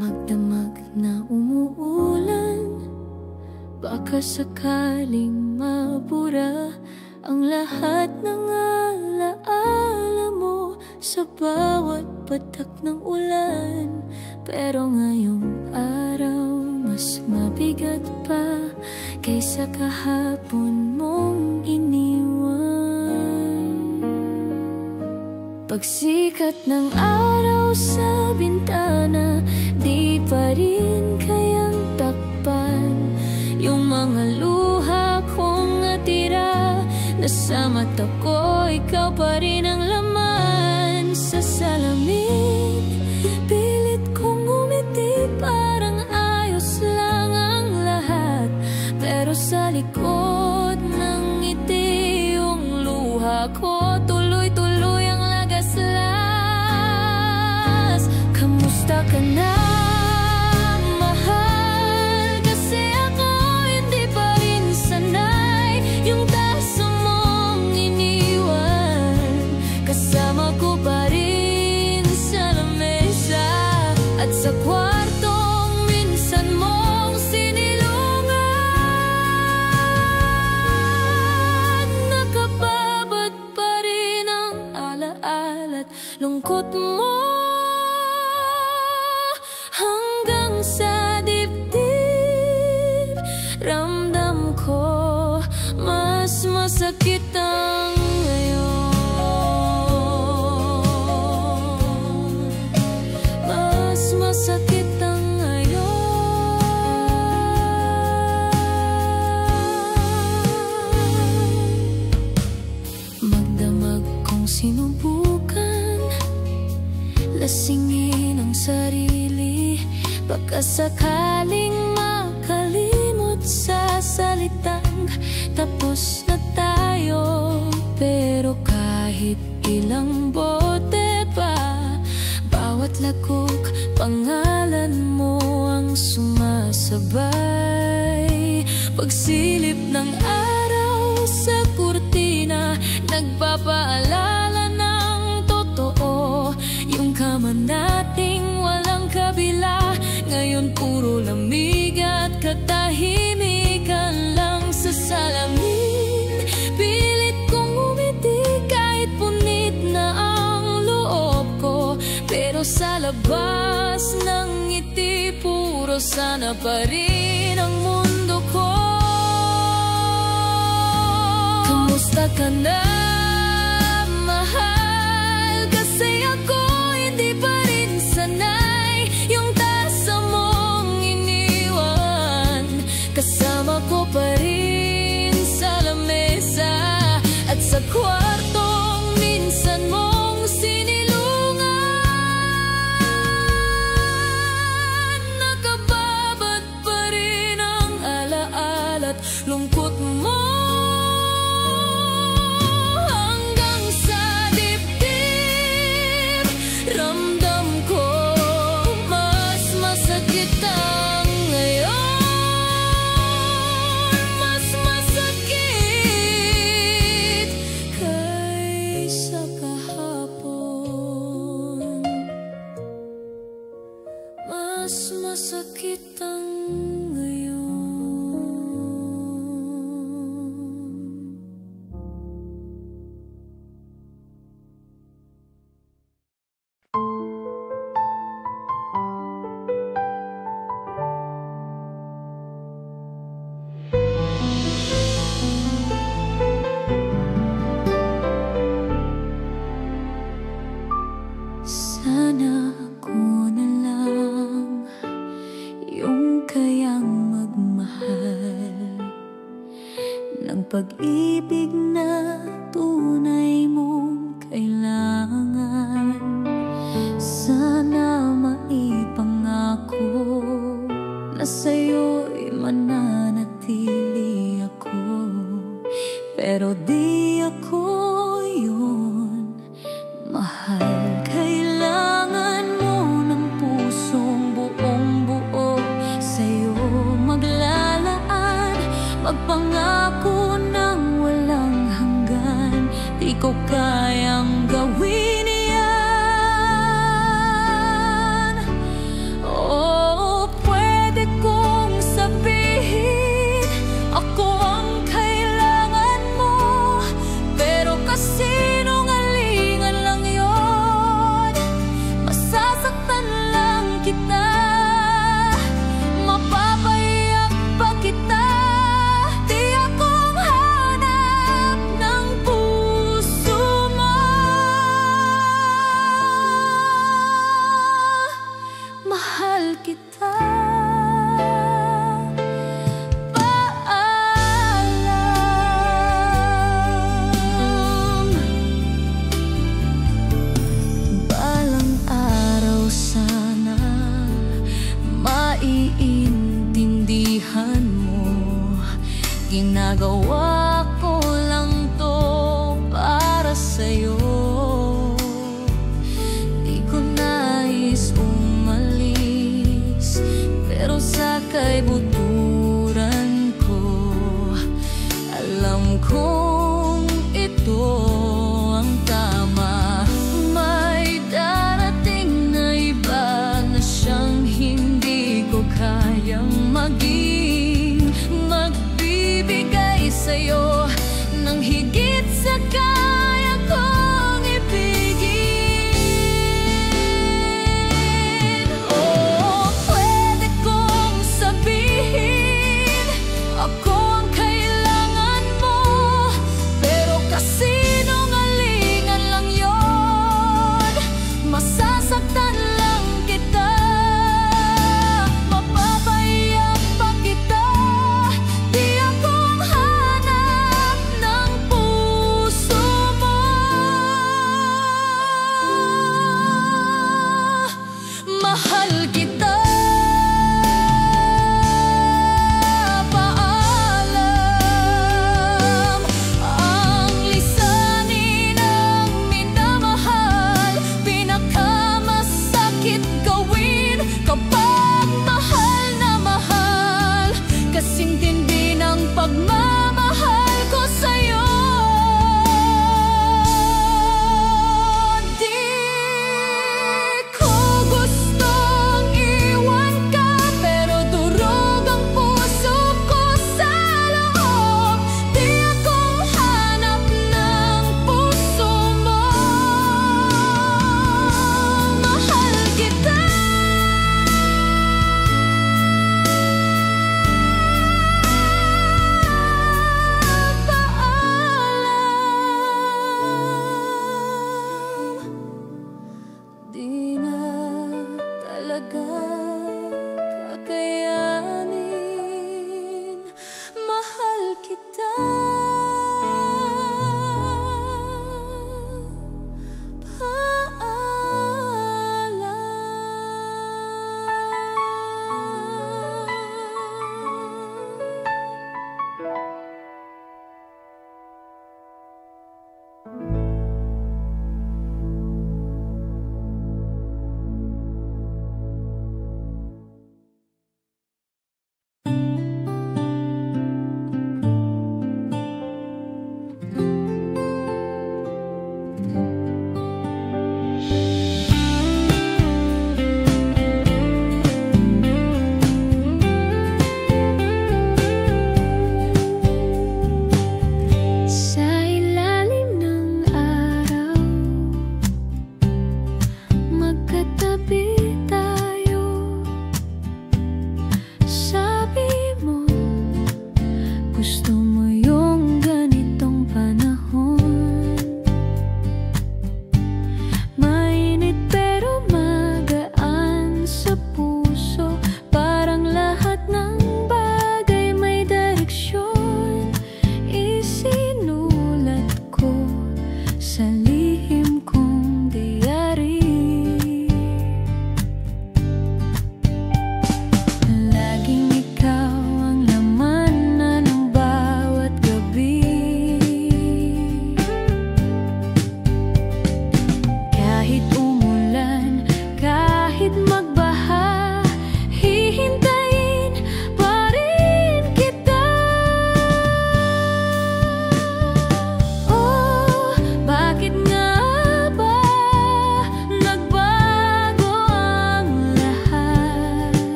Magdamag na umuulan, baka sakaling mabura ang lahat ng alaala mo sa bawat patak ng ulan. Pero ngayong araw mas mabigat pa kaysa kahapon mong iniwan. Pagsikat ng araw sa bintana, di pa rin kayang takpan yung mga luha kong natira. Nasa mata ko, ikaw pa rin ang laman. Sa salamin, pilit kong umiti, parang ayos lang ang lahat. Pero sa likod ng ngiti, yung luha ko tuloy-tuloy ang lagaslas. Kamusta ka na, mahal? Kasi ako hindi pa rin sanay yung tasa mong iniwan. Kasama ko pa rin sa lamesa at sa kwartong minsan mong sinilungan. Nakababad pa rin ang alaala at lungkot mo hanggang sa dibdib. Ramdam ko mas masakit ang ngayon. Mas masakit ang ngayon. Magdamag kong sinubukan lasingin ang sarili, baka sakaling makalimot sa salitang tapos na tayo. Pero kahit ilang bote pa, bawat lagok pangalan mo ang sumasabay. Pagsilip ng araw sa kurtina, nagpapaalala ng totoo. Yung kama nating walang kabila, ngayon puro lamig at katahimikan lang sa salamin. Pilit kong umiti kahit punit na ang loob ko, pero sa labas ng ngiti puro sana pa rin ang mundo ko. Kamusta ka na, mahal? Kasi ako hindi pa rin sanay yung tasa mong iniwan. Kasama ko pa rin sa lamesa at sa kwartong minsan mong sinilungan. Nakababad pa rin ang alaala at lungkot mo hanggang sa dibdib. Ramdam ko mas masakit ang ngayon. Mas masakit kaysa kahapon. Mas masakit ang ngayon. Sana ako na lang yung kayang magmahal ng pag-ibig na tunay mong kailangan. Sana maipangako na sa'yo'y mananatili ako, pero di ako yun, mahal. Kailangan mo ng pusong buong buo sa'yo maglalaan, magpangako ng kita, mapapayak pa kita. Di akong hanap ng puso mo. Mahal kita. Maiintindihan mo, ginagawa ko lang to para sa'yo. Di ko nais umalis, pero sa kaibuturan ko, alam kong ito ang tama. May darating na iba na siyang hindi ko kayang maging, magbibigay sa'yo ng higit sa kaya kong ibigin. Oh, pwede kong sabihin ako ang kailangan mo, pero kasinungalingan lang yon. Masasaktan lang kita, mapapayak pa kita. Di akong hanap ng puso mo. Mahal kita. Paalam. Ang lisanin ng minamahal, pinakamasakit gawin kapag mahal na mahal. Kasing tindi ng pagmamahal ko sa'yo. Di ko gustong iwan ka, pero durog ang puso ko sa loob. Di akong hanap ng puso mo. Mahal kita.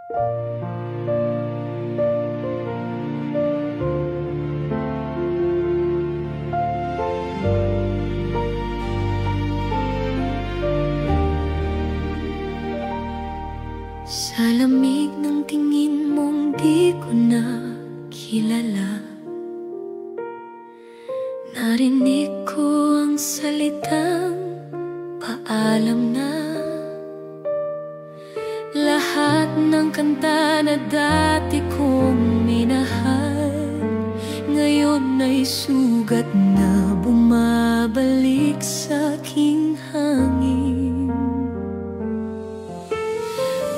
Sa lamig ng tingin mong di ko na kilala, narinig ko ang salitang paalam na. Lahat ng kanta na dati kong minahal, ngayon ay sugat na bumabalik sa aking hangin.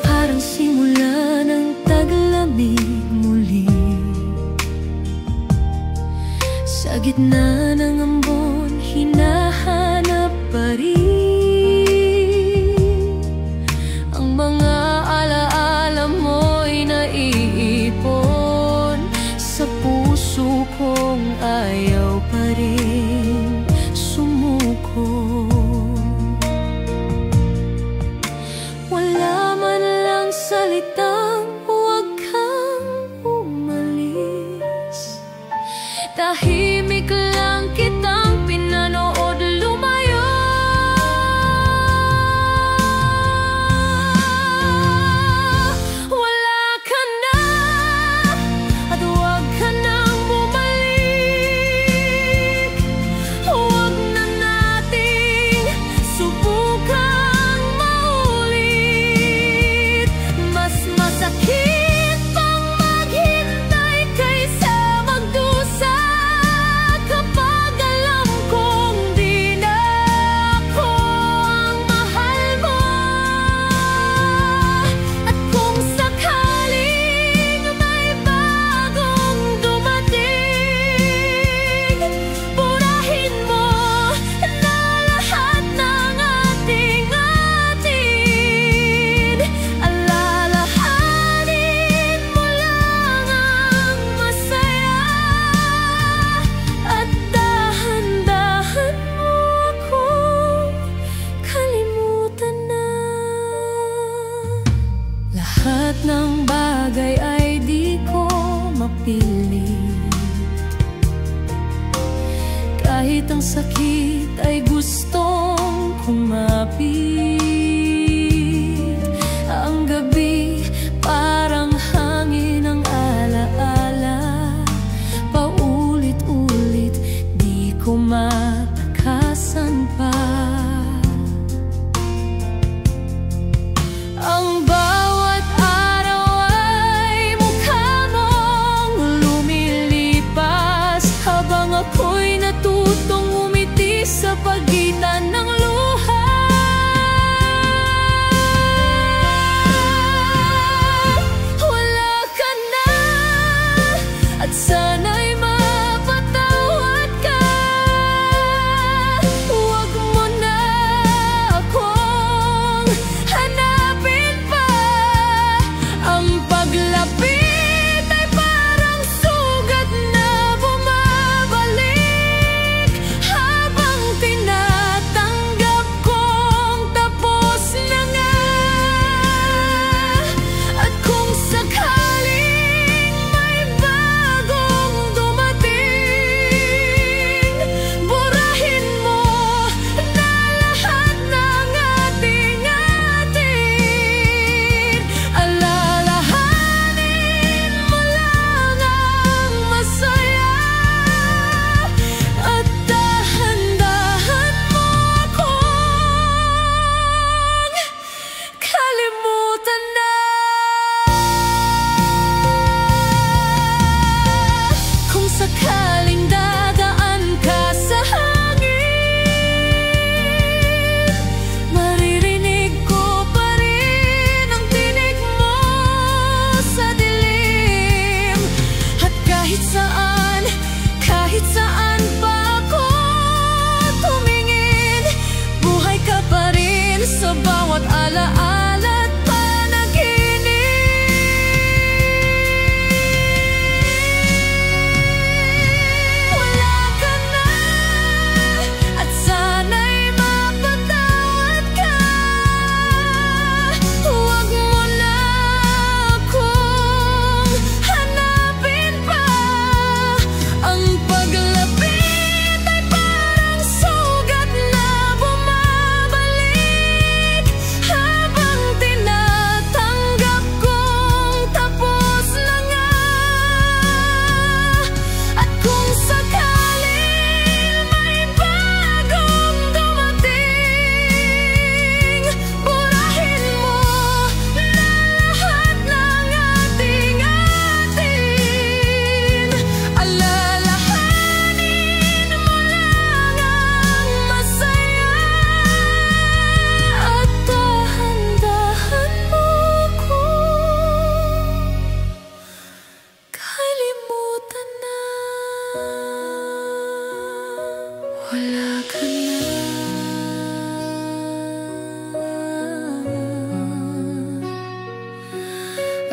Parang simula ng taglamig muli, sa gitna ng ambon hinahanap pa rin ang mga alaala mo'y naiipon sa puso kong ayaw pa rin sumuko. Wala man lang salitang huwag kang umalis, tahimik lang kitang pinanood lumayo. Wala ka na at huwag ka nang bumalik. Huwag na nating subukang maulit. Mas masakit pang maghintay kaysa magdusa, kapag alam kong di na ako ang mahal mo. At kung sakaling may bagong dumating, purahin mo na lahat ng ating-atin. Alalahanin mo lang ang masaya, at dahan-dahan mo akong kalimutan na. Lahat ng bagay ay di ko mapilit, kahit ang sakit ay gustong kumapit. Ang gabi parang hangin ang alaala, paulit-ulit di ko matakasan pa. Ang bawat araw ay mukha mong lumilipas, habang ako'y natutong umiti sa pagitan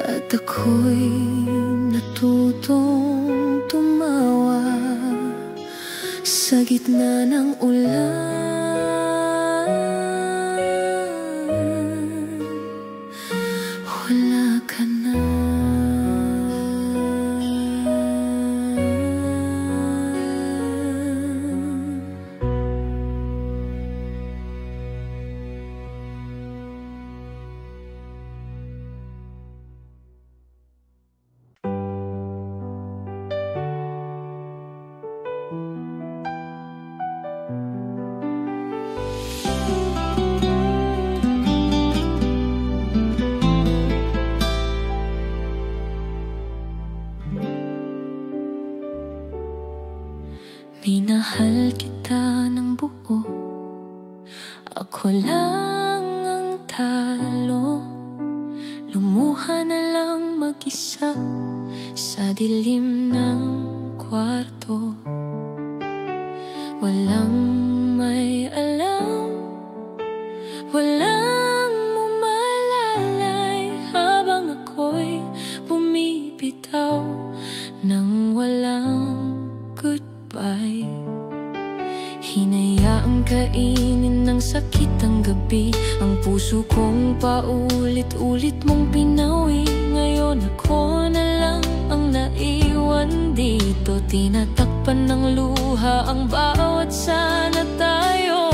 at ako'y natutong tumawa sa gitna ng ulan. Wala ka na. Minahal kita ng buo, ako lang ang talo. Lumuha na lang mag-isa sa dilim ng kwarto. Walang may alam, walang umalalay, habang ako'y bumibitaw nang walang goodbye. Hinayaang kainin ng sakit ang gabi, ang puso kong paulit-ulit mong pinawi. Ngayon ako na lang ang naiwan dito, tinatakpan ng luha ang bawat sana tayo.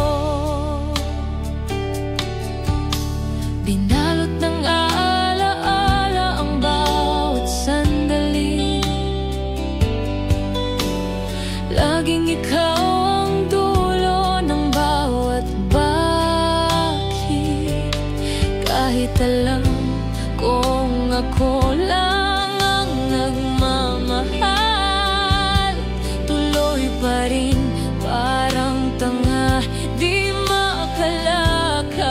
Binalot ng alaala ang bawat sandali, laging ikaw ang dulo ng bawat bakit. Kahit alam kong ako lang ang nagmamahal, tuloy pa rin parang tanga, di makalakad.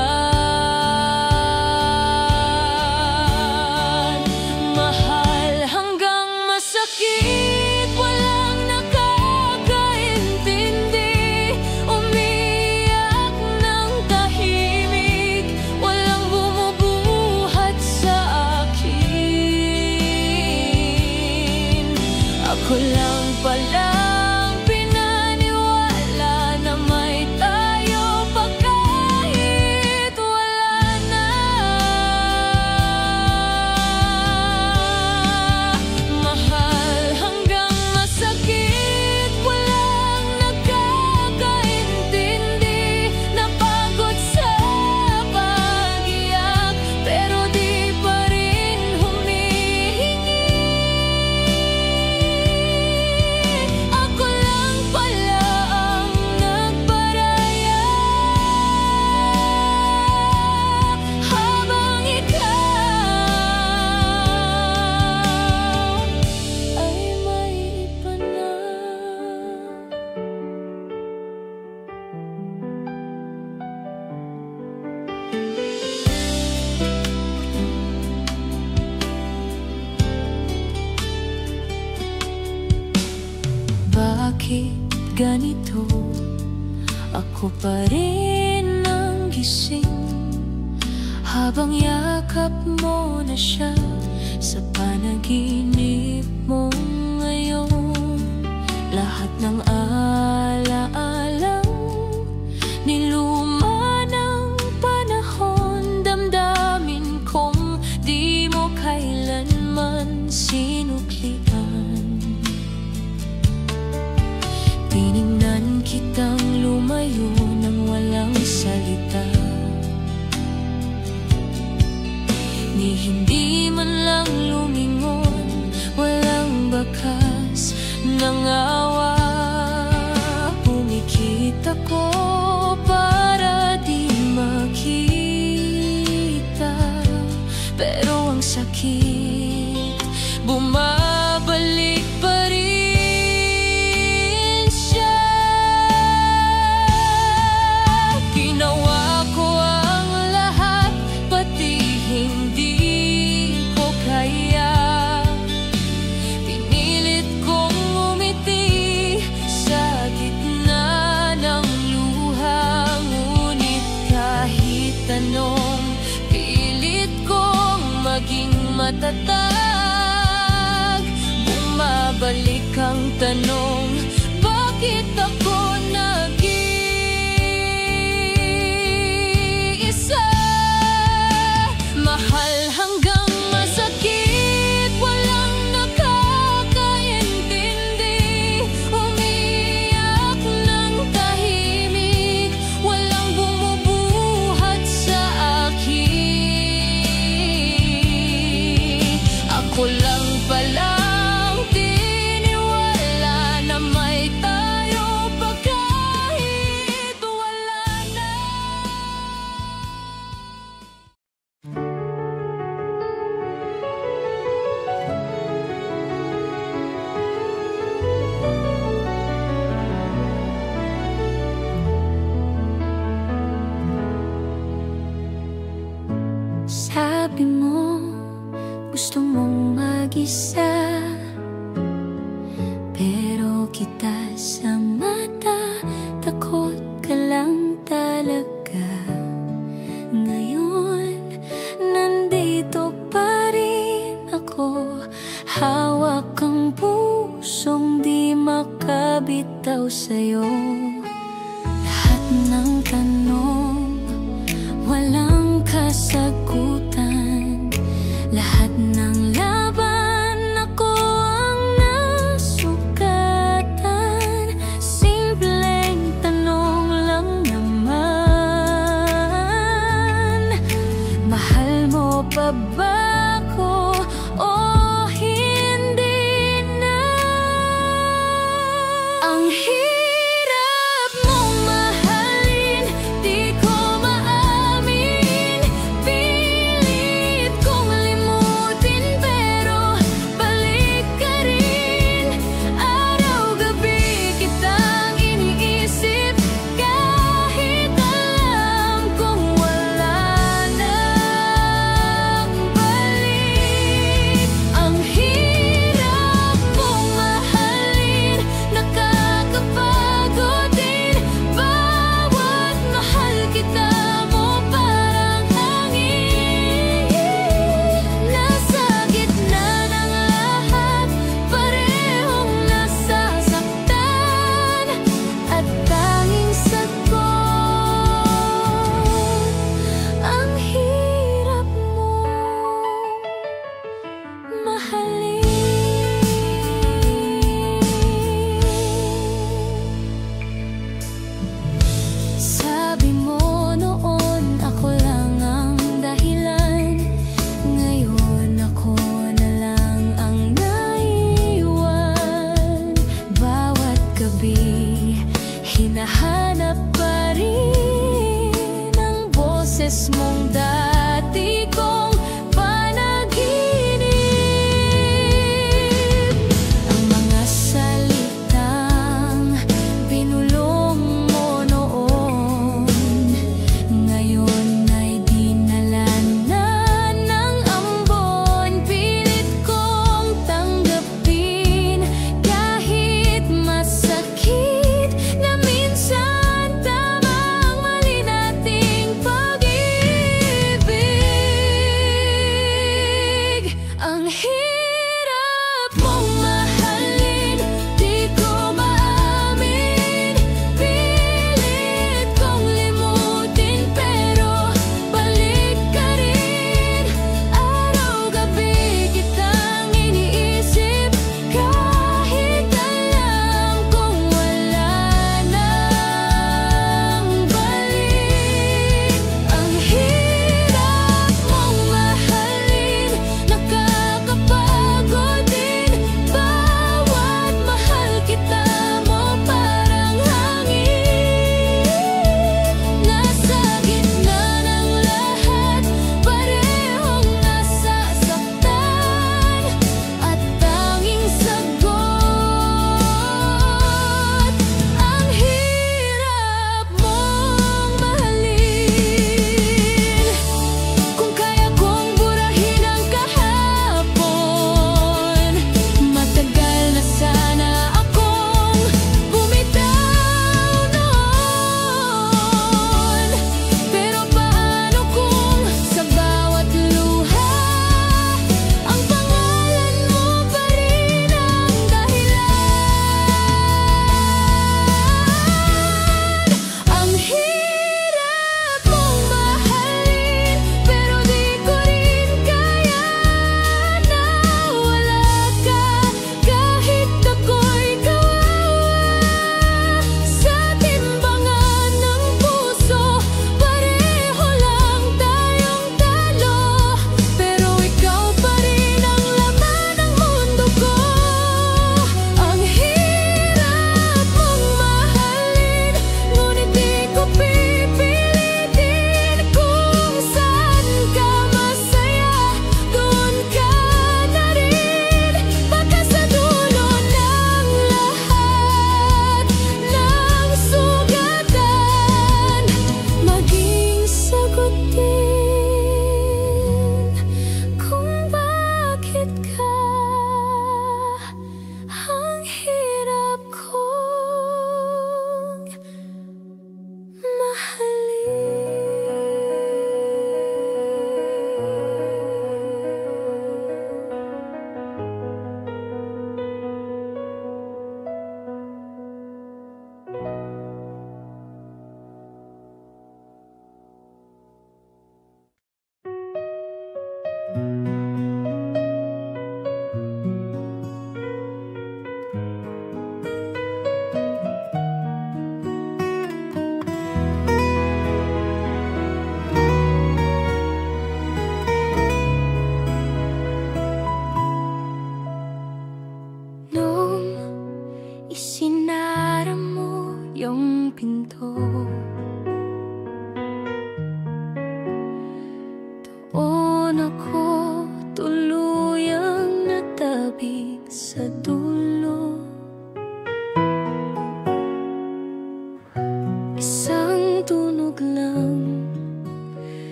Mahal hanggang masakit, walang nakakaintindi. Umiyak ng tahimik, walang bumubuhat sa akin. Ako lang palang pinaniwala na may tayo pa kahit wala na. Mahal hanggang masakit, walang nakakaintindi. Napagod sa pag-iyak, pero di pa rin humihingi. Ako lang pala ang nagparaya, habang ikaw ay may iba na. Bakit ganito? Ako pa rin ang gising, habang yakap mo na siya sa panaginip mo ngayon. Lahat ng alaalang niluma ng panahon, damdamin kong di mo kailanman sinuklian. Tiningnan kitang lumayo nang walang salita, ni hindi man lang lumingon, walang bakas ng awa. Pumikit ako para di makita, pero ang sakit bumabalik pa rin siya. Ginawa ko ang lahat, pati hindi ko kaya. Pinilit kong umiti sa gitna ng luha, ngunit kahit anong pilit kong maging matatag. Bumabalik ang tanong, bakit ako nag-iisa? Mahal hanggang masakit, walang nakakaintindi. Umiiyak ng tahimik, walang bumubuhat sa akin. Ako lang palang tiniwala na may tayo pa kahit wala na. Sabi mo, gusto mong mag-isa, pero kita sa mata, takot ka lang talaga. Ngayon, nandito pa rin ako, hawak ang pusong di makabitaw sa'yo. Lahat ng tanong, walang kasagutan. Lahat ng laban, ako ang nasugatan. Simpleng tanong lang naman, mahal mo pa ba ako o hindi na? Ang hirap mong mahalin,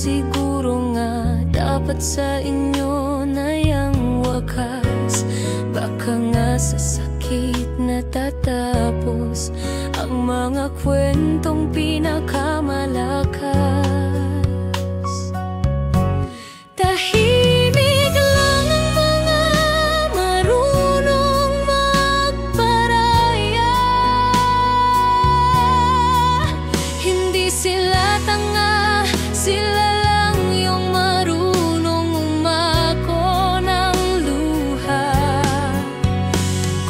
Siguro nga dapat sa inyo na yang wakas. Baka nga sa sakit natatapos ang mga kwentong pinakamalakas. Tahimik lang ang mga marunong magparaya. Hindi sila tanga, sila lang yung marunong umako ng luha.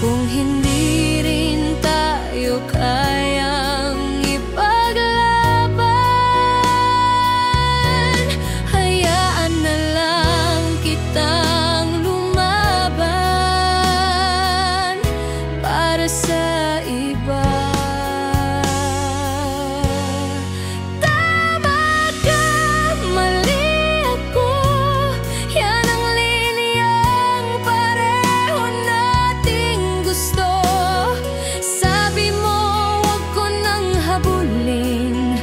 Kung hindi rin tayo kayang ipaglaban, hayaan na lang kitang lumaban para sa iba. Tama ka, mali ako, yan ang liniyang pareho nating gusto. Sabi mo wag ko nang habulin,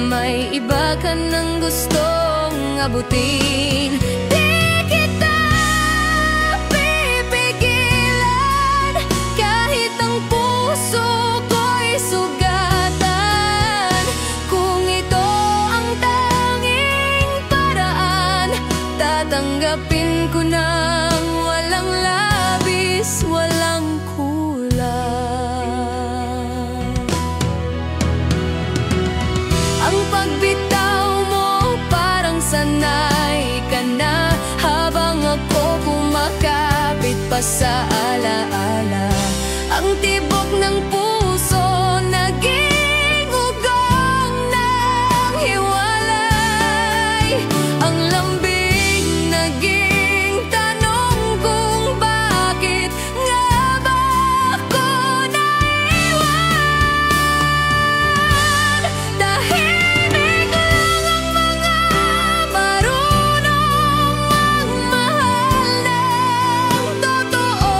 may iba ka nang gustong abutin. Di kita pipigilan kahit ang puso ko'y sugatan. Kung ito ang tanging paraan, tatanggapin ko nang walang labis, walang kulang. Ang pagbitaw mo parang sanay ka na, habang ako kumakapit pa sa alaala. Ang tibok ng puso naging ugong ng hiwalay. Ang lambing naging tanong kung bakit nga ba ako naiwan. Tahimik lang ang mga marunong magmahal ng totoo.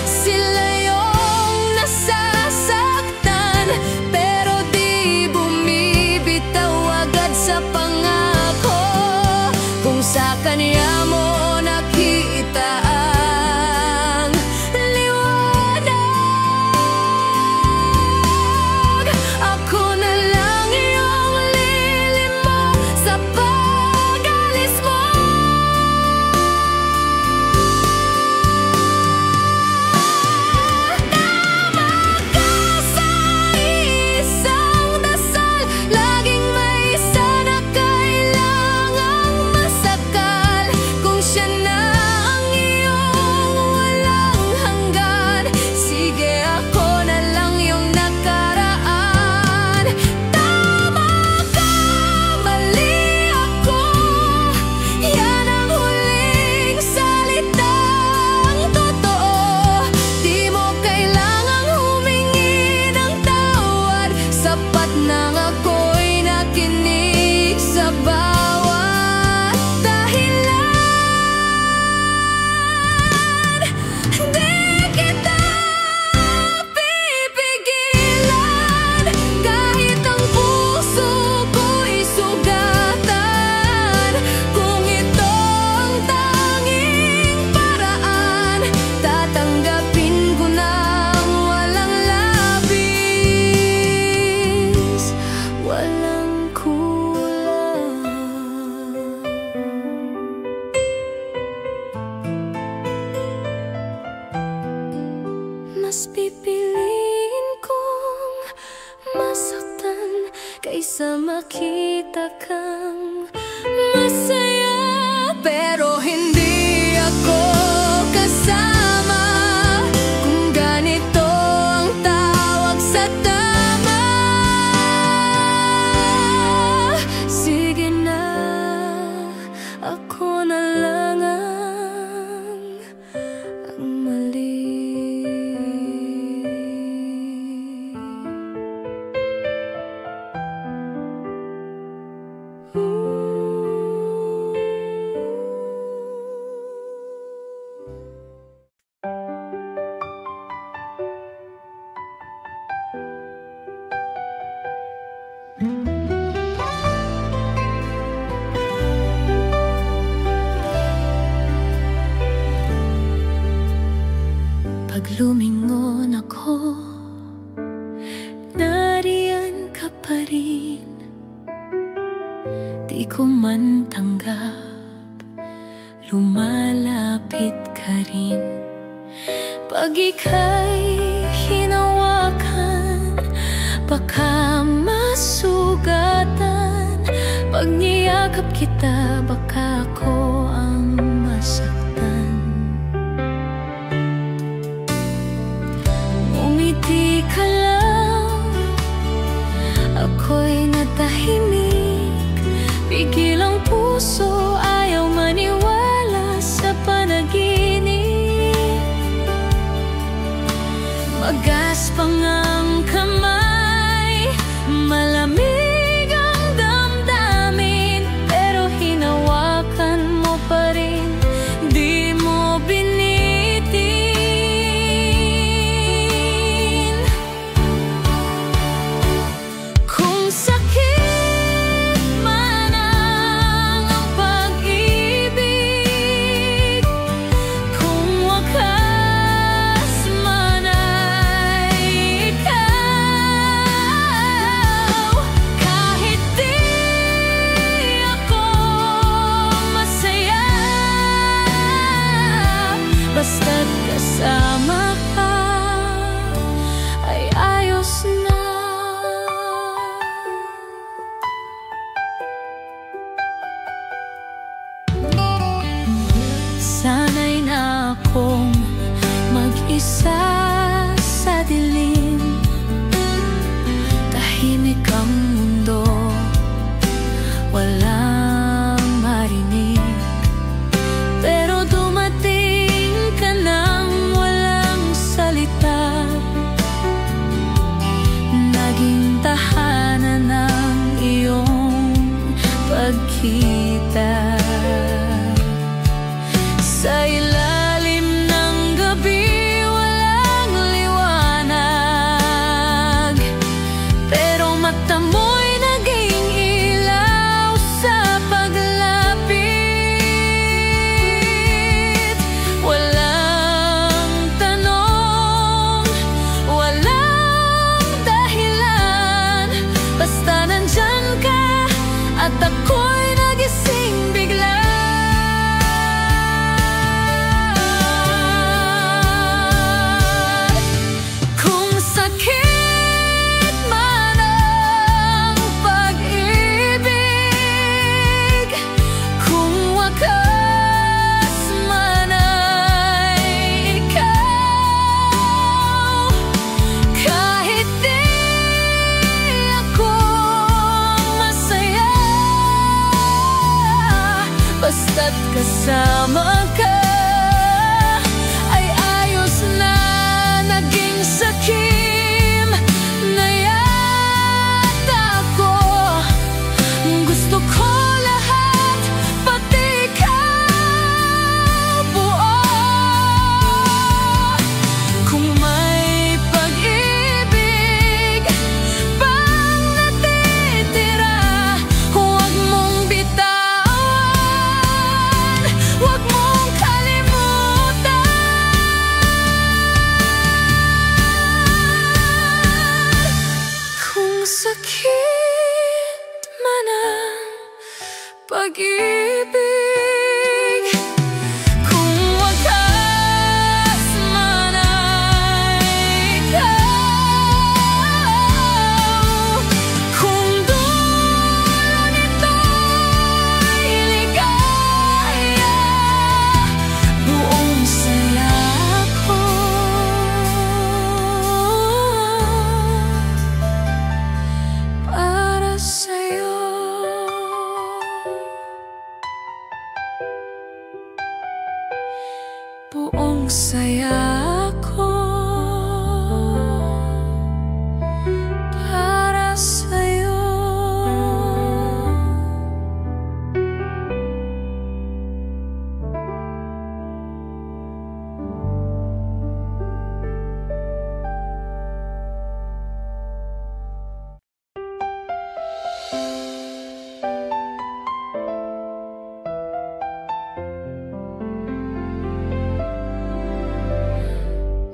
Sila yung nasasaktan, pero di bumibitaw agad sa pangako. Kung sa kanya mo nakita ang liwanag, ako na lang yung lilim mo sa pag-alis mo. Tama ka sa isang dasal, laging may isa na kailangang masakal. Kung siya na ang iyong walang hanggan, sige ako na lang yung nakaraan. Tama ka, mali ako, yan ang huling salitang totoo. Di mo kailangang humingi ng tawad, sapat nang ako'y nakinig sa bawat dahilan. Di kita pipigilan kahit ang puso ko'y sugatan. Kung ito ang tanging paraan, tatanggapin ko nang walang labis, walang kulang. Mas pipiliin kong masaktan kaysa makita kang masaya. Pero hindi ako kasama kung ganito ang tawag sa tama. Sige na, ako na lang ang mali. ko man tanggap, lumalapit ka rin. Pag ika'y hinawakan, baka masugatan. Pag niyakap kita, baka ako ang masaktan. Ngumiti ka lang, ako'y natahimik. Pigil ang puso, ayaw maniwala sa panaginip. Magaspang ang kamay, malamig ang damdamin, pero hinawakan mo pa rin, di mo binitin. Kung sakit man ang pag-ibig, kung wakas man ay ikaw, kahit di ako masaya, basta't kasama ka ay ayos na. Sana'y na akong mag-isa sa dilim, tahimik ang mundo, walang marinig. Pero dumating ka nang walang salita, naging tahanan ng iyong pagkita. Sa ilalim ng gabi, walang liwanag, pero mata mo'y naging ilaw sa paglapit. Walang tanong, walang dahilan, basta nandyan ka at ako'y nagising bigla. Kung sakit man ang pag-ibig, kung wakas man ay ikaw, kahit di ako masaya, basta't kasama ka ay ayos na. Naging sakim na yata ako, gusto ko lahat, pati ikaw buo. Kung may pag-ibig pang natitira, huwag mong bitawan, huwag mong kalimutan. Kung sakit man ang pag-ibig, kung wakas man ay ikaw, kung dulo nito'y ligaya, buong saya ko para sa'yo. Buong saya ko para sa'yo.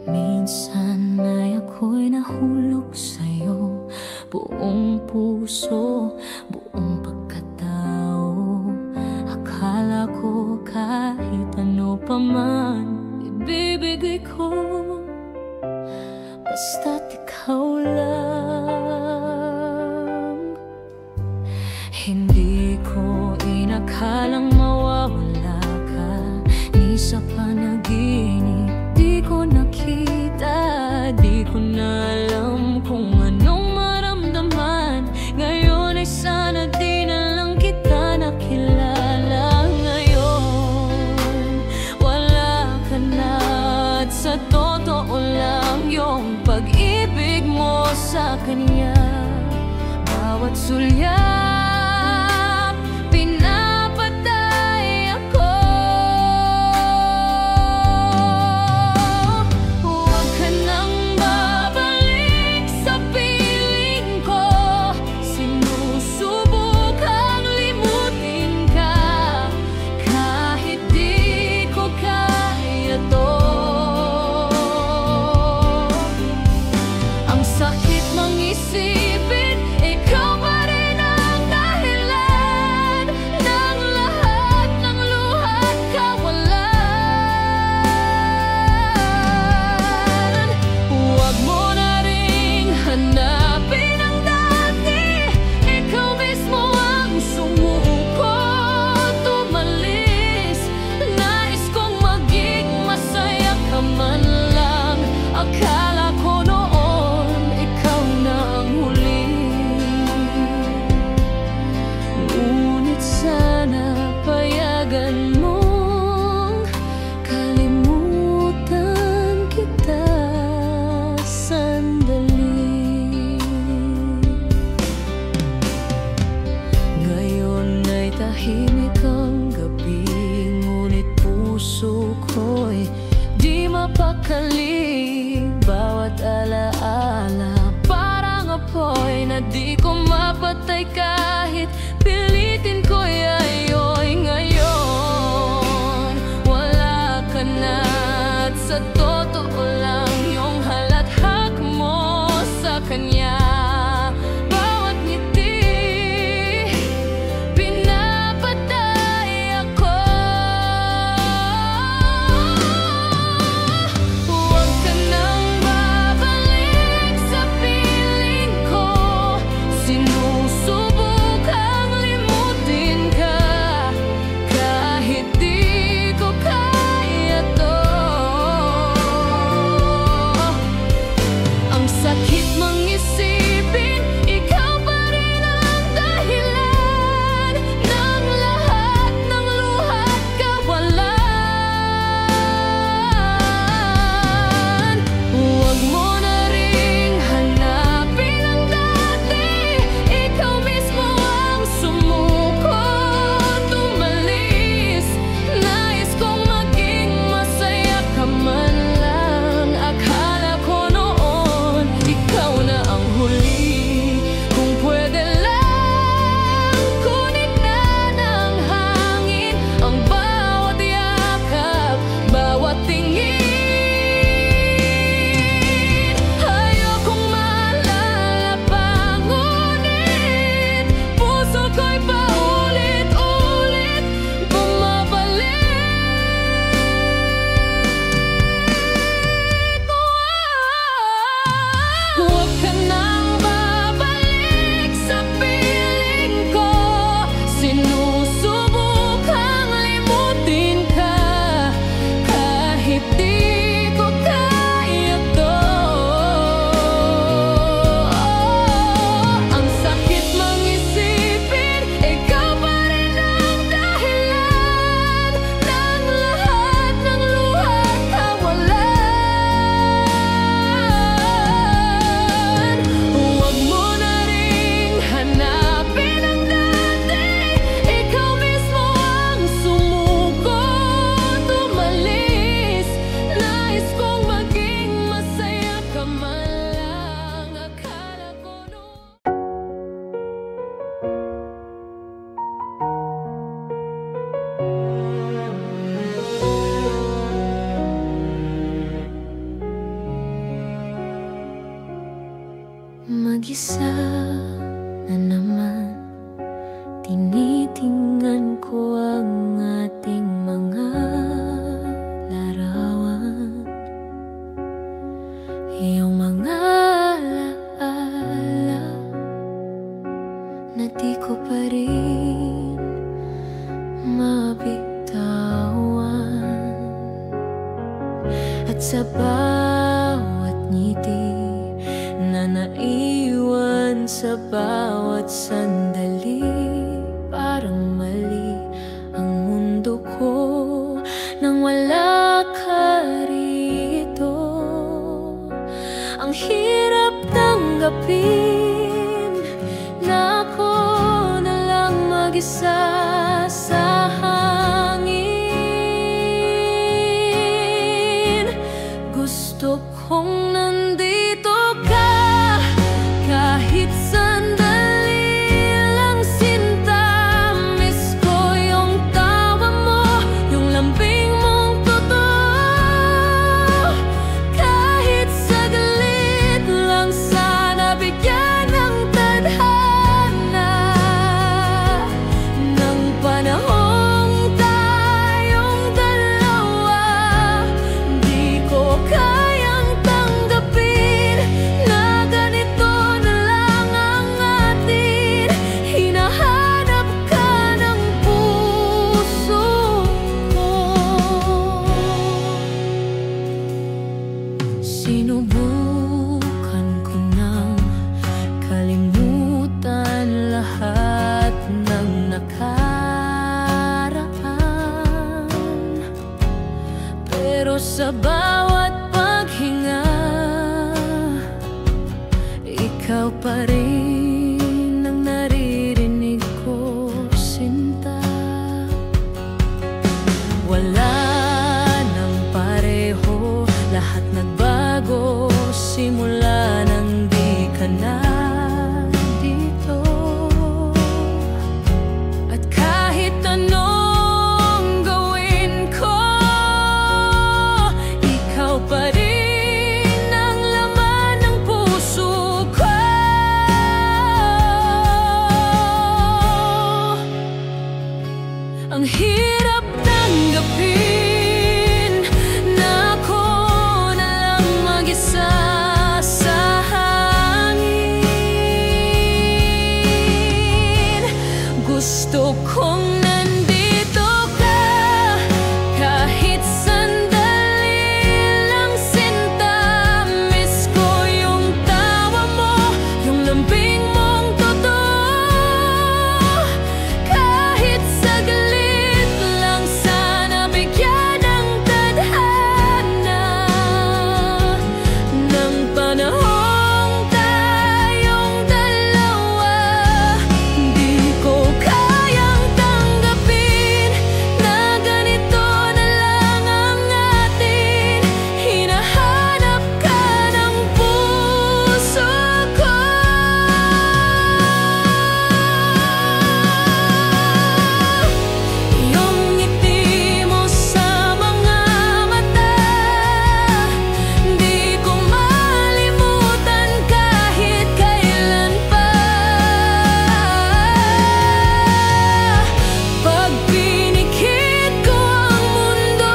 Minsan ay ako'y nahulog sa'yo, buong puso, buong pagkatao. kahit ano pa man ibibigay ko, basta't ikaw lang. Hindi ko inakalang mawawala ka, ni sa panaginip di ko nakita, di ko na alam kung anong maramdaman. Ngayon ay sana di na lang kita nakilala. Ngayon wala ka na, at sa totoo lang yung pag-ibig mo sa kanya, bawat sulyap pinapatay ako. Huwag ka nang babalik sa piling ko, sinusubukang limutin ka, kahit di ko kaya to. Ang sakit mang isipin, ikaw pa rin ang dahilan ng lahat ng luha't kawalan. Huwag mo na ring hanapin ang dati, ikaw mismo ang sumuko, tumalis. Nais kong maging masaya ka man lang, akala ko noon ikaw na ang huli. Ngunit sana payagan mong kalimutan kita sandali. Ngayon ay tahimik ang gabi, ngunit puso ko'y di mapakali. Bawat alaala parang apoy na di ko mapatay, kahit pilitin ko yayoy. Ngayon wala ka na, at sa totoo lang yung halakhak mo sa kanya, bawat ngiti pinapatay mabitawan. At sa bawat ngiti na naiwan sa bawat sandali, parang mali ang mundo ko nang wala ka rito. Ang hirap tanggapin na ako na lang mag-isa sa hangin. Gusto kong nandito ka kahit sandali lang, sinta. Miss ko yung tawa mo, yung lambing mong totoo. Kahit saglit lang, sana bigyan ng tadhana ng panahong tayong dalawa. Di ko kayang tanggapin na ganito na lang ang atin. Hinahanap ka ng puso ko. Sinubukan ko nang kalimutan lahat ng nakaraan, pero sa bawat paghinga, ikaw pa rin ang naririnig ko, sinta. Wala nang pareho, lahat nagbago simula nang di ka na dito. At kahit anong gawin ko, ikaw pa rin ang laman ng puso ko. Ang hirap tanggapin na ako na lang mag-isa sa hangin. Gusto kong nandito ka kahit sandali lang, sinta. Miss ko yung tawa mo, yung lambing mong totoo. Kahit saglit lang, sana bigyan ng tadhana ng panahong tayong dalawa. Di ko kayang tanggapin na ganito na lang ang atin. Hinahanap ka ng puso ko. Iyong ngiti mo sa mga mata, di ko malimutan kahit kailan pa. Pag pinikit ko ang mundo,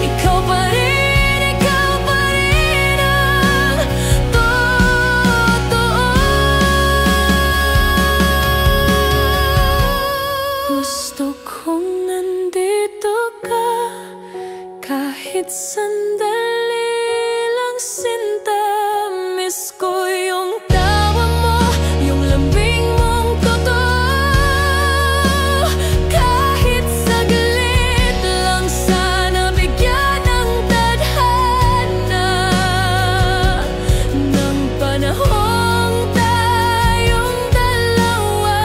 ikaw pa rin ang totoo. Gusto kong nandito ka kahit sandali lang, sinta. Miss ko yung tawa mo, yung lambing mong totoo. Kahit saglit lang, sana bigyan ng tadhana ng panahong tayong dalawa.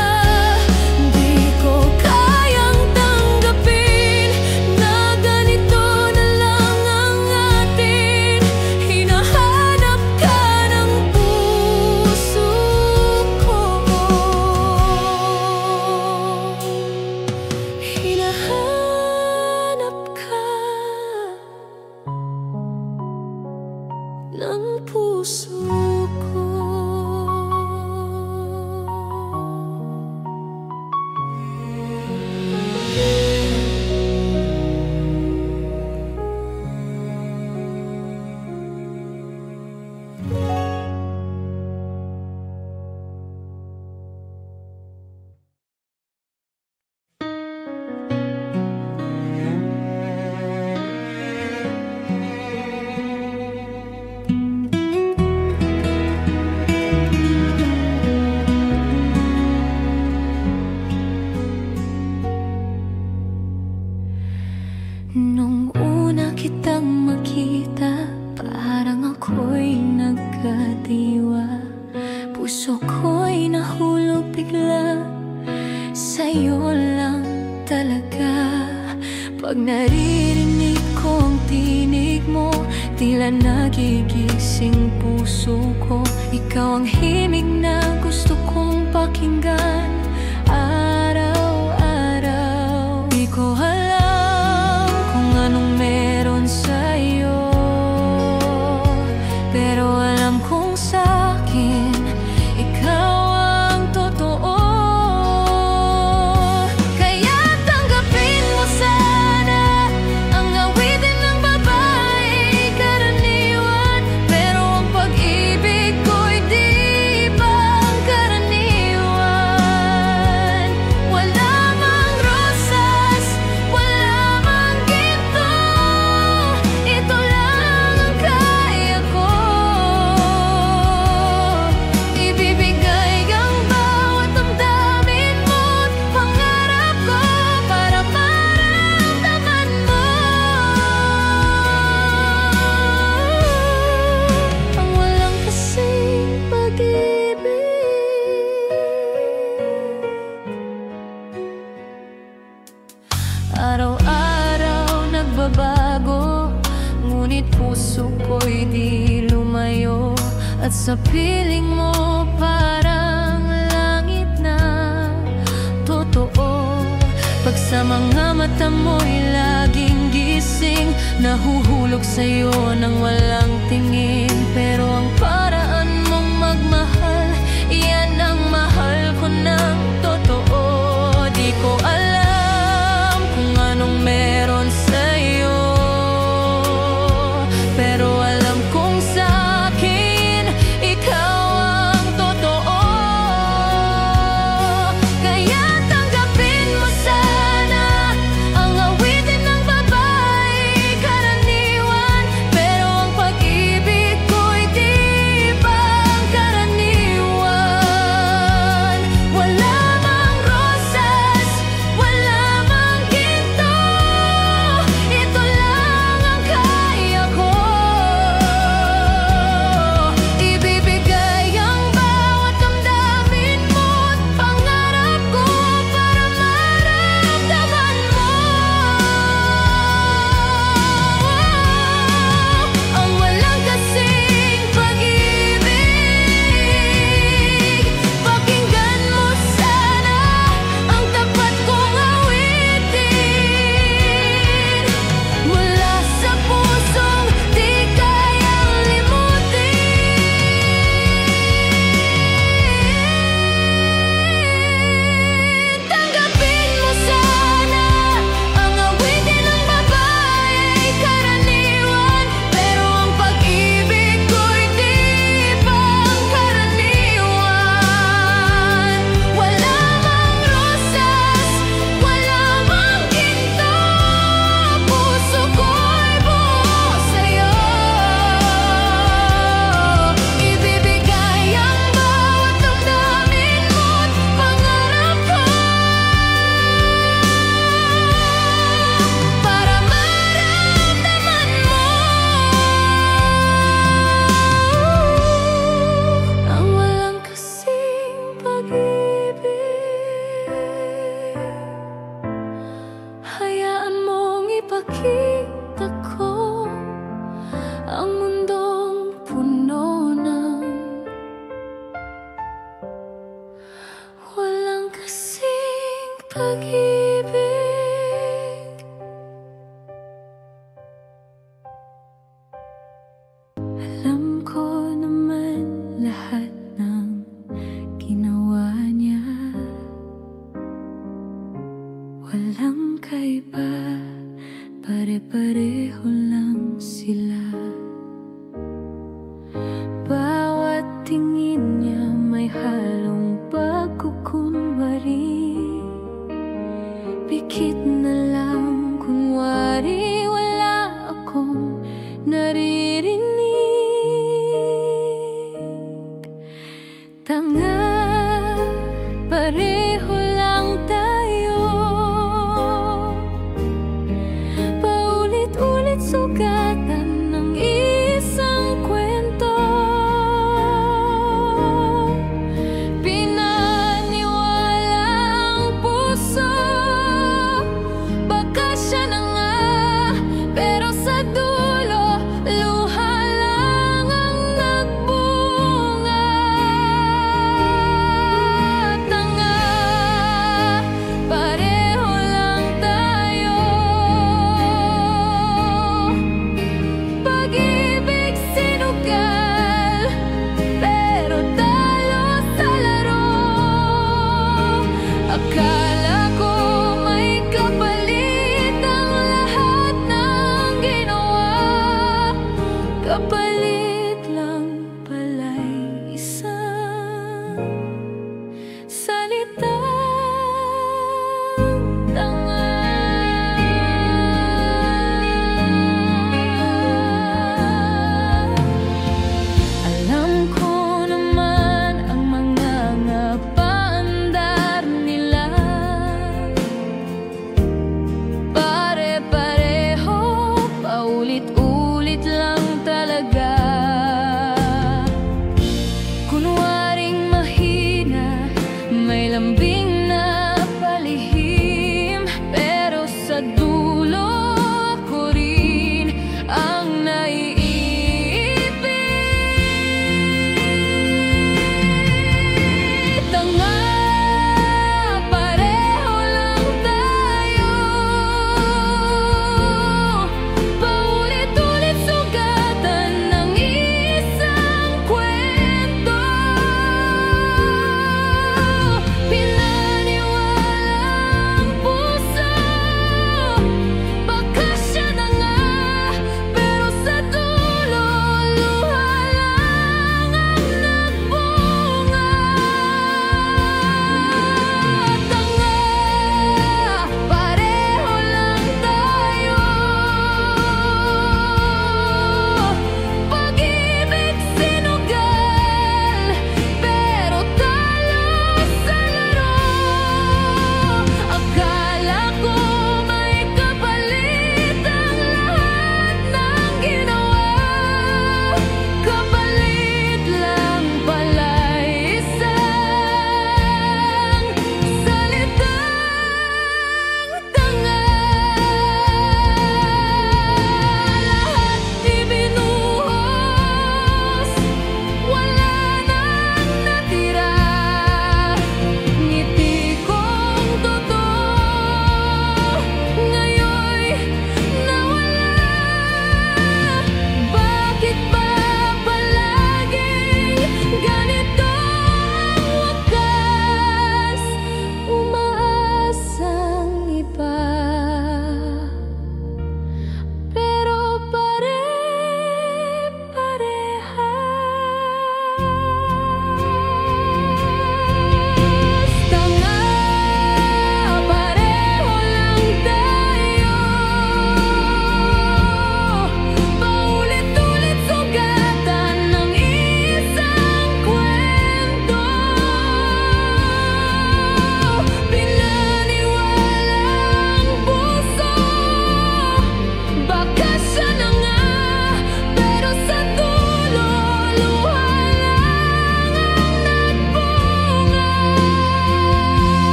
Di ko kayang tanggapin na ganito na lang ang atin. Nung una kitang makita, parang ako'y nagkadiwa. Puso ko'y nahulog bigla, sa'yo lang talaga. Pag naririnig ko ang tinig mo, tila nagigising puso ko. Ikaw ang himig na gusto kong pakinggan araw-araw. Di ko alam kung anong meron sa'yo, pero alam kong sa'kin ikaw ang totoo. Kaya tanggapin mo sana ang awitin ng babae karaniwan, pero ang pag-ibig ko'y di pangkaraniwan. Wala mang rosas, wala mang ginto, ito lang ang kaya ko. Ibibigay ang bawat damdamin mo't pangarap ko para maramdaman mo ang walang kasing pag-ibig. Araw-araw nagbabago, ngunit puso ko'y di lumayo. At sa piling mo parang langit na totoo. Pag sa mga mata mo'y laging gising, nahuhulog sa'yo ng walang tingin. Pero ang paraan mong magmahal, iyan ang mahal ko ng totoo. Di ko alam kung anong meron sa'yo, pero alam kong sa'kin ikaw ang totoo. Kaya tanggapin mo sana ang awitin ng babae karaniwan, pero ang pag-ibig ko'y di pangkaraniwan. Wala mang rosas, wala mang ginto, ito lang ang kaya ko. Ibibigay ang bawat damdamin mo't pangarap ko para maramdaman mo ang walang kasing pag-ibig. Pakinggan mo sana ang tapat kong awitin, mula sa pusong di kayang limutin. Tanggapin mo sana ang awitin ng babae karaniwan, pero ang pag-ibig ko'y di pangkaraniwan. Wala mang rosas, wala mang ginto, puso ko'y buo sa'yo. Ibibigay ang bawat damdamin mo't pangarap ko para maramdaman mo ang walang kasing pag-ibig. Hayaan mong ipakita ko ang mundong puno ng walang kasing pag-ibig. Alam ko naman lahat ng ginawa niya, walang kaiba, pare-pareho lang sila. Bawat tingin niya may halong pagkukunwari, pikit na lang kunwari wala akong naririnig. Tanga, pareho lang tayo.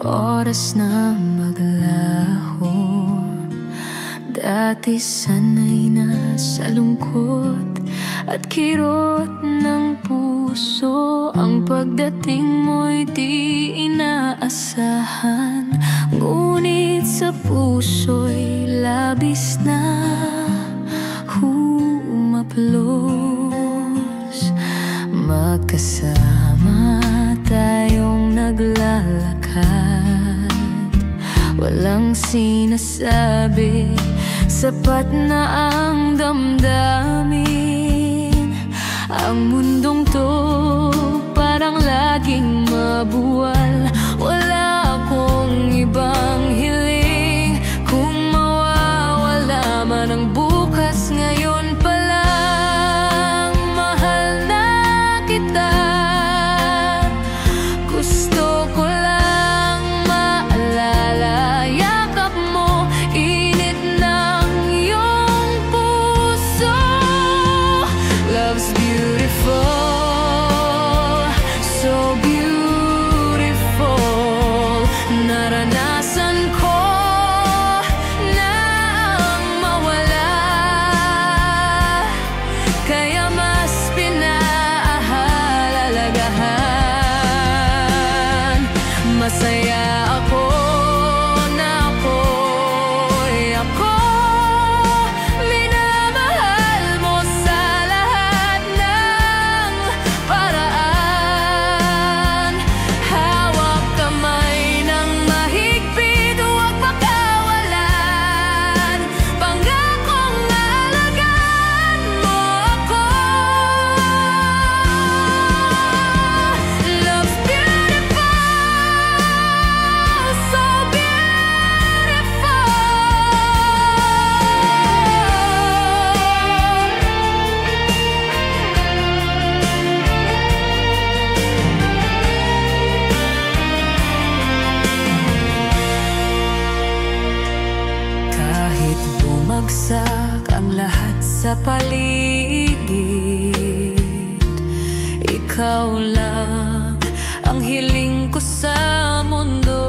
oras na maglaho. Dati sana'y nasa lungkot at kirot ng puso. Ang pagdating mo'y di inaasahan, ngunit sa puso'y labis na humaplos. Magkasama tayong naglalakad, walang sinasabi, sapat na ang damdamin. Ang mundong to parang laging mabuwal, wala akong ibang hiling. Kung mawawala man ang bukas, ngayon pa lang mahal na kita. Gusto ko lang maalala yakap mo, init ng iyong puso. Love's beautiful, so beautiful. Naranasan ko na ang mawala, kaya mas pinahahalagahan. Masaya ako na ako minamahal mo sa lahat ng paraan. Hawak kamay ng mahigpit, huwag pagkawalan. Pangakong alagaan mo ako. Love's beautiful, so beautiful. Kahit bumagsak ang lahat sa paligid, ikaw lang ang hiling ko sa mundo.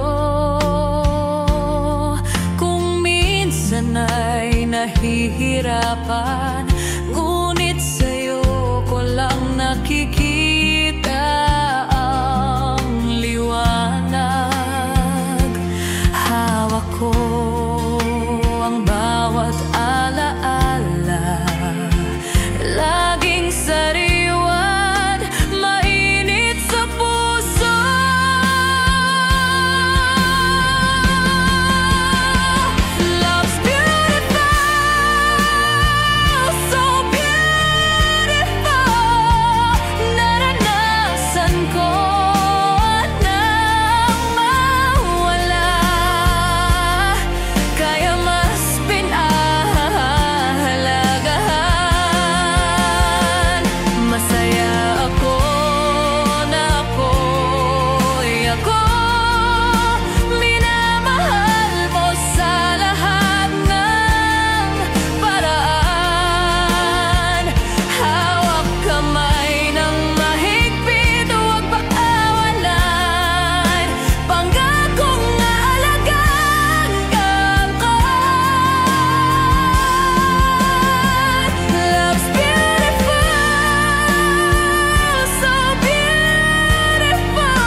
Kung minsan ay nahihirapan, ngunit sa'yo ko lang nakikita ang liwanag. Hawak ko ang bawat alaala, laging sariwan, mainit sa puso. Love's beautiful, so beautiful. Naranasan ko nang mawala, kaya mas pinahahalagahan. Masaya ako na ako minamahal mo sa lahat ng paraan. Hawak kamay ng mahigpit, huwag pagkawalan. Pangakong aalagaan ka. Love's beautiful, so beautiful.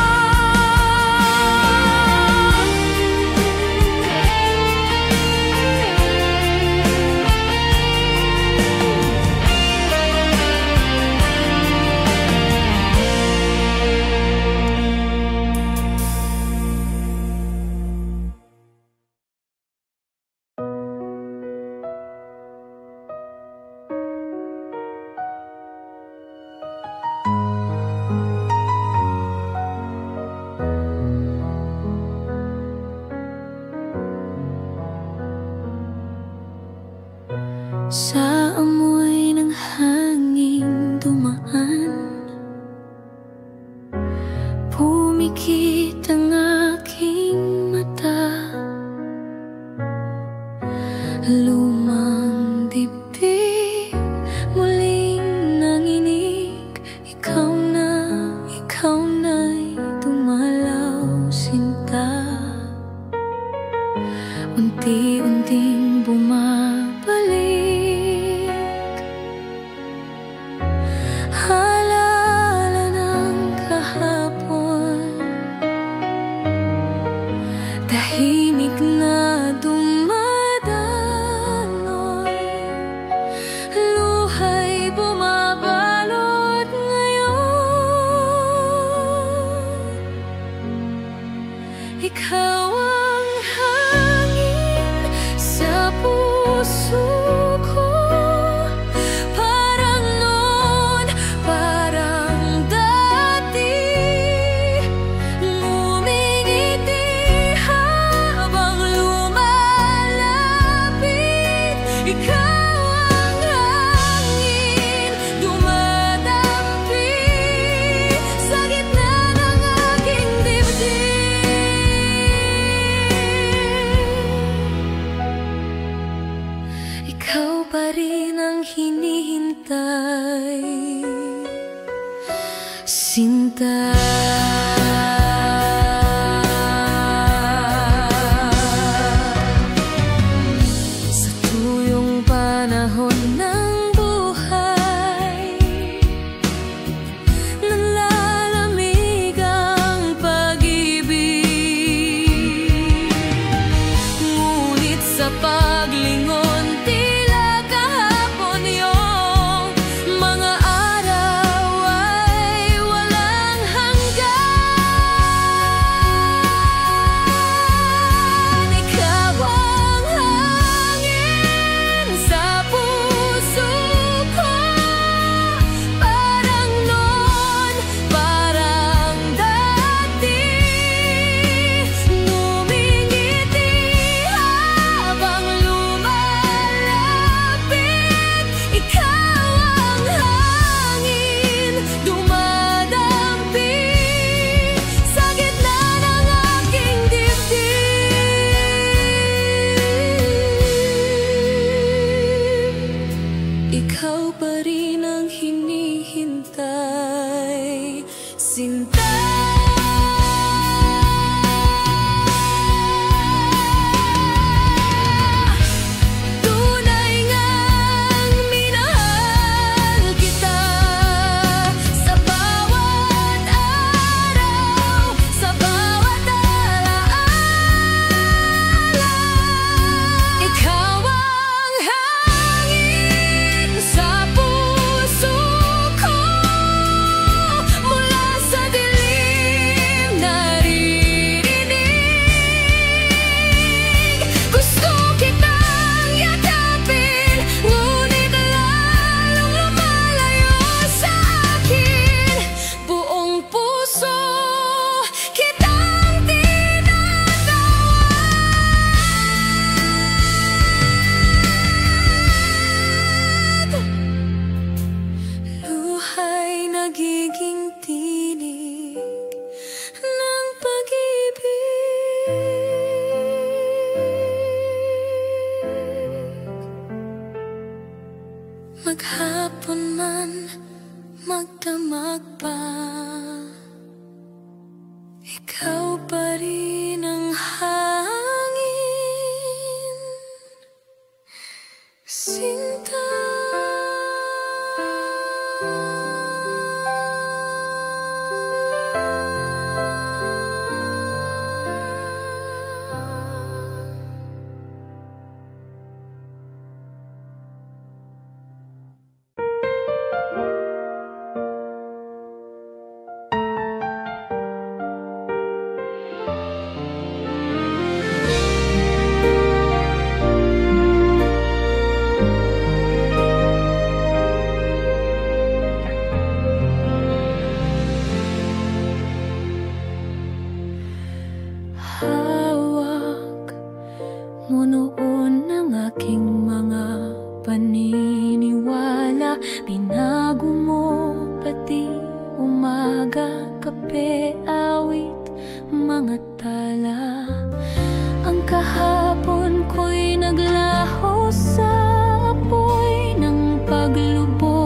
Sa amoy ng hangin dumaan, pumikit ang aking mata. Lumang dibdib muling nanginig, ikaw na'y dumalaw sinta. pa rin ang hinihintay, Sinta. Sa tuyong panahon ng buhay, nanlalamig ang pag-ibig, ngunit sa paglingon tila kahapon yung mga araw ay walang hanggan. Ikaw ang hangin sa puso ko, parang noon, parang dati, ngumingiti habang lumalapit. Ikaw ang hangin, dumadampi sa gitna ng aking dibdib. Ikaw pa rin ang hinihintay, Sinta. Tunay ngang minahal kita sa bawat araw, sa bawat alaala. Ikaw ang hangin sa puso ko, mula sa dilim naririnig. Gusto kitang yakapin, ngunit lalong lumalayo sa akin. Buong puso kitang tinatawag. Luha'y nagiging tinig ng pag-ibig. Maghapon man, magdamag pa, ikaw pa rin ang hangin, Sinta. Hawak mo noon ang aking mga paniniwala, binago mo pati umaga, kape, awit, mga tala. Ang kahapon ko'y naglaho sa apoy ng paglubog.